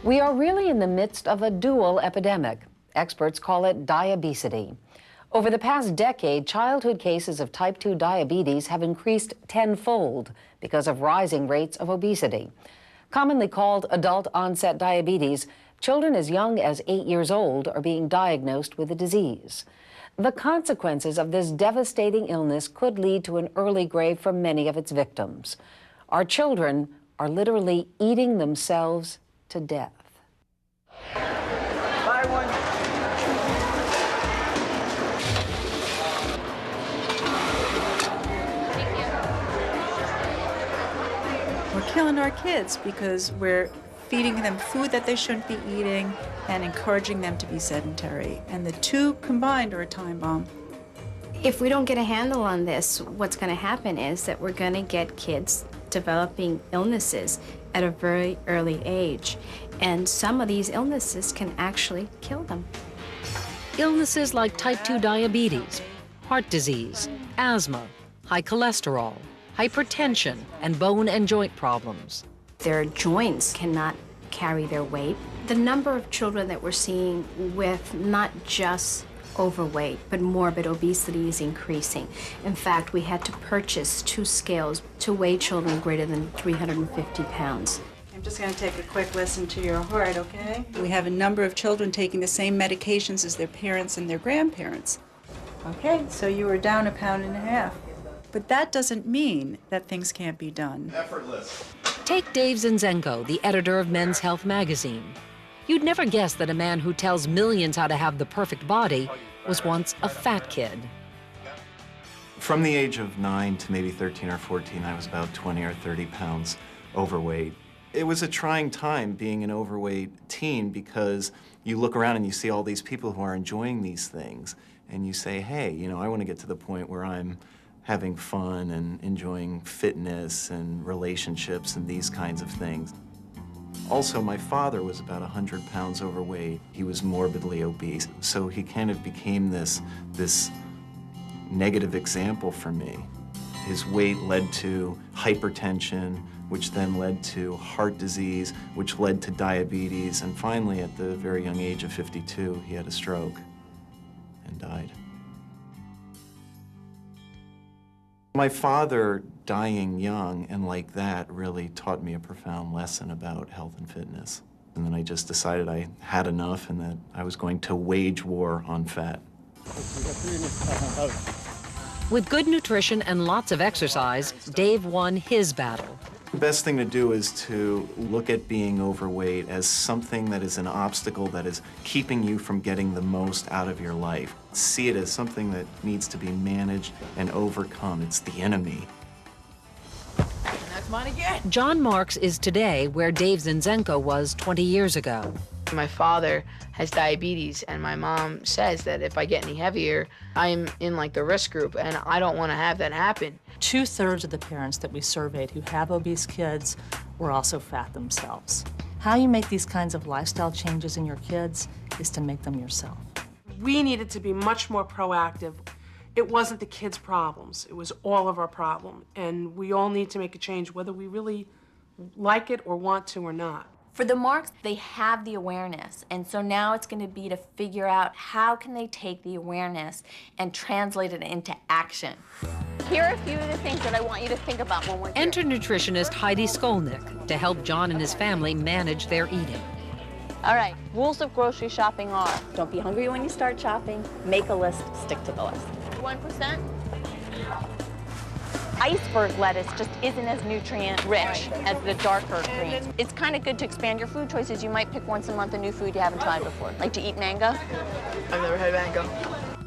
We are really in the midst of a dual epidemic. Experts call it diabesity. Over the past decade, childhood cases of type 2 diabetes have increased tenfold because of rising rates of obesity. Commonly called adult-onset diabetes, children as young as 8 years old are being diagnosed with the disease. The consequences of this devastating illness could lead to an early grave for many of its victims. Our children are literally eating themselves to death. Buy one. We're killing our kids because we're feeding them food that they shouldn't be eating and encouraging them to be sedentary. And the two combined are a time bomb. If we don't get a handle on this, what's going to happen is that we're going to get kids developing illnesses at a very early age. And some of these illnesses can actually kill them. Illnesses like type 2 diabetes, heart disease, asthma, high cholesterol, hypertension, and bone and joint problems. Their joints cannot carry their weight. The number of children that we're seeing with not just overweight, but morbid obesity is increasing. In fact, we had to purchase 2 scales to weigh children greater than 350 pounds. I'm just going to take a quick listen to your heart, okay? We have a number of children taking the same medications as their parents and their grandparents. Okay, so you were down 1.5 pounds. But that doesn't mean that things can't be done. Effortless. Take Dave Zinzenko, the editor of Men's Health magazine. You'd never guess that a man who tells millions how to have the perfect body was once a fat kid. From the age of 9 to maybe 13 or 14, I was about 20 or 30 pounds overweight. It was a trying time being an overweight teen because you look around and you see all these people who are enjoying these things and you say, hey, you know, I want to get to the point where I'm having fun and enjoying fitness and relationships and these kinds of things. Also, my father was about 100 pounds overweight. He was morbidly obese, so he kind of became this negative example for me. His weight led to hypertension, which then led to heart disease, which led to diabetes, and finally, at the very young age of 52, he had a stroke and died. My father dying young and like that really taught me a profound lesson about health and fitness. And then I just decided I had enough and that I was going to wage war on fat. With good nutrition and lots of exercise, Dave won his battle. The best thing to do is to look at being overweight as something that is an obstacle that is keeping you from getting the most out of your life. See it as something that needs to be managed and overcome. It's the enemy. And that's mine again. John Marks is today where Dave Zinzenko was 20 years ago. My father has diabetes, and my mom says that if I get any heavier, I'm in like the risk group, and I don't want to have that happen. 2/3 of the parents that we surveyed who have obese kids were also fat themselves. How you make these kinds of lifestyle changes in your kids is to make them yourself. We needed to be much more proactive. It wasn't the kids' problems, it was all of our problem. And we all need to make a change whether we really like it or want to or not. For the Marks, they have the awareness, and so now it's going to be to figure out how can they take the awareness and translate it into action. Here are a few of the things that I want you to think about when we're here. Enter nutritionist Heidi Skolnick to help John and his family manage their eating. All right, rules of grocery shopping are, don't be hungry when you start shopping, make a list, stick to the list. 1%? Iceberg lettuce just isn't as nutrient-rich as the darker greens. It's kind of good to expand your food choices. You might pick once a month a new food you haven't tried before. Like to eat mango? I've never had mango.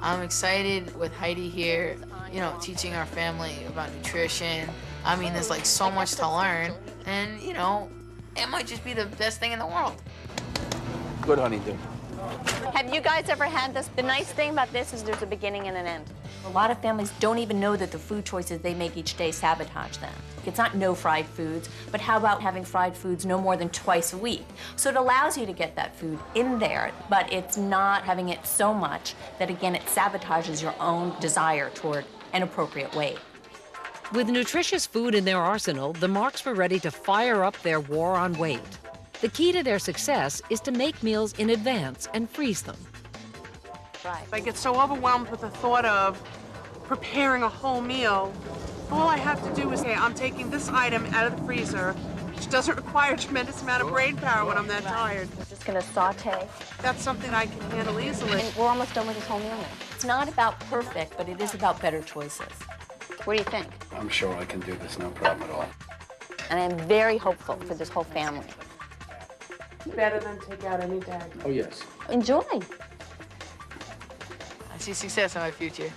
I'm excited with Heidi here, you know, teaching our family about nutrition. I mean, there's like so much to learn, and you know, it might just be the best thing in the world. Good honeydew. Have you guys ever had this? The nice thing about this is there's a beginning and an end. A lot of families don't even know that the food choices they make each day sabotage them. It's not no fried foods, but how about having fried foods no more than twice a week? So it allows you to get that food in there, but it's not having it so much that, again, it sabotages your own desire toward an appropriate weight. With nutritious food in their arsenal, the Marks were ready to fire up their war on weight. The key to their success is to make meals in advance and freeze them. I get so overwhelmed with the thought of preparing a whole meal. All I have to do is say, I'm taking this item out of the freezer, which doesn't require a tremendous amount of brain power when I'm that tired. We're just gonna saute. That's something I can handle easily. And we're almost done with this whole meal now. It's not about perfect, but it is about better choices. What do you think? I'm sure I can do this, no problem at all. And I'm very hopeful for this whole family. Better than take out any day. Oh, yes. Enjoy. I see success in my future.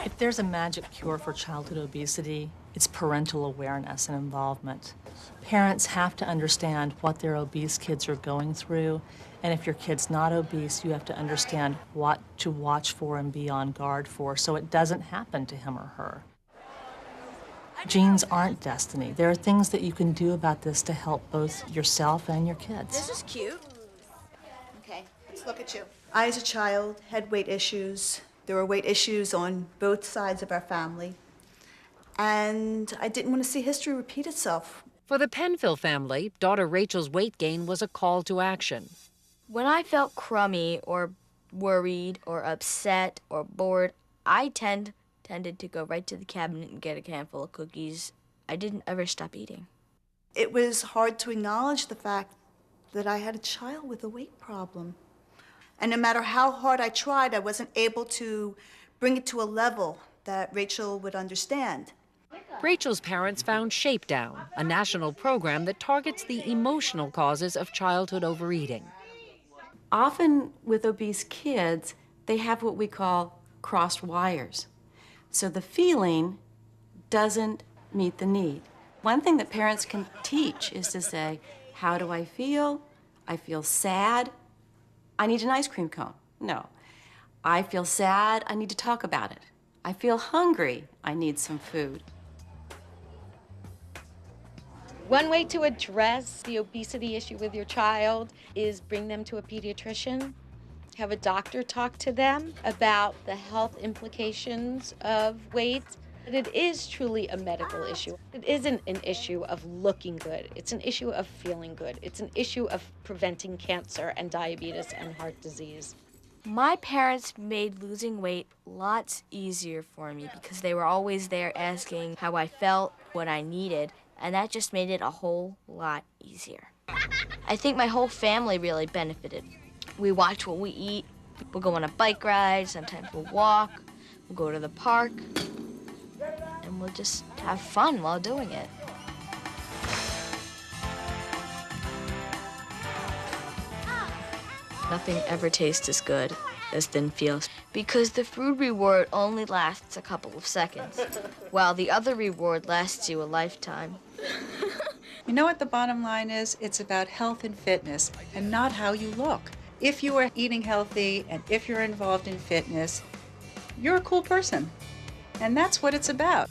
If there's a magic cure for childhood obesity, it's parental awareness and involvement. Parents have to understand what their obese kids are going through, and if your kid's not obese, you have to understand what to watch for and be on guard for so it doesn't happen to him or her. Genes aren't destiny. There are things that you can do about this to help both yourself and your kids. This is cute. Okay, let's look at you. I, as a child, had weight issues. There were weight issues on both sides of our family. And I didn't want to see history repeat itself. For the Penfield family, daughter Rachel's weight gain was a call to action. When I felt crummy or worried or upset or bored, I tended to go right to the cabinet and get a handful of cookies. I didn't ever stop eating. It was hard to acknowledge the fact that I had a child with a weight problem. And no matter how hard I tried, I wasn't able to bring it to a level that Rachel would understand. Rachel's parents found Shape Down, a national program that targets the emotional causes of childhood overeating. Often with obese kids, they have what we call crossed wires. So the feeling doesn't meet the need. One thing that parents can teach is to say, how do I feel? I feel sad. I need an ice cream cone. No. I feel sad. I need to talk about it. I feel hungry. I need some food. One way to address the obesity issue with your child is bring them to a pediatrician. Have a doctor talk to them about the health implications of weight. It is truly a medical issue. It isn't an issue of looking good. It's an issue of feeling good. It's an issue of preventing cancer and diabetes and heart disease. My parents made losing weight lots easier for me because they were always there asking how I felt, what I needed, and that just made it a whole lot easier. I think my whole family really benefited. We watch what we eat. We'll go on a bike ride, sometimes we'll walk, we'll go to the park, and we'll just have fun while doing it. Nothing ever tastes as good as Thin feels because the food reward only lasts a couple of seconds, while the other reward lasts you a lifetime. You know what the bottom line is? It's about health and fitness and not how you look. If you are eating healthy and if you're involved in fitness, you're a cool person. And that's what it's about.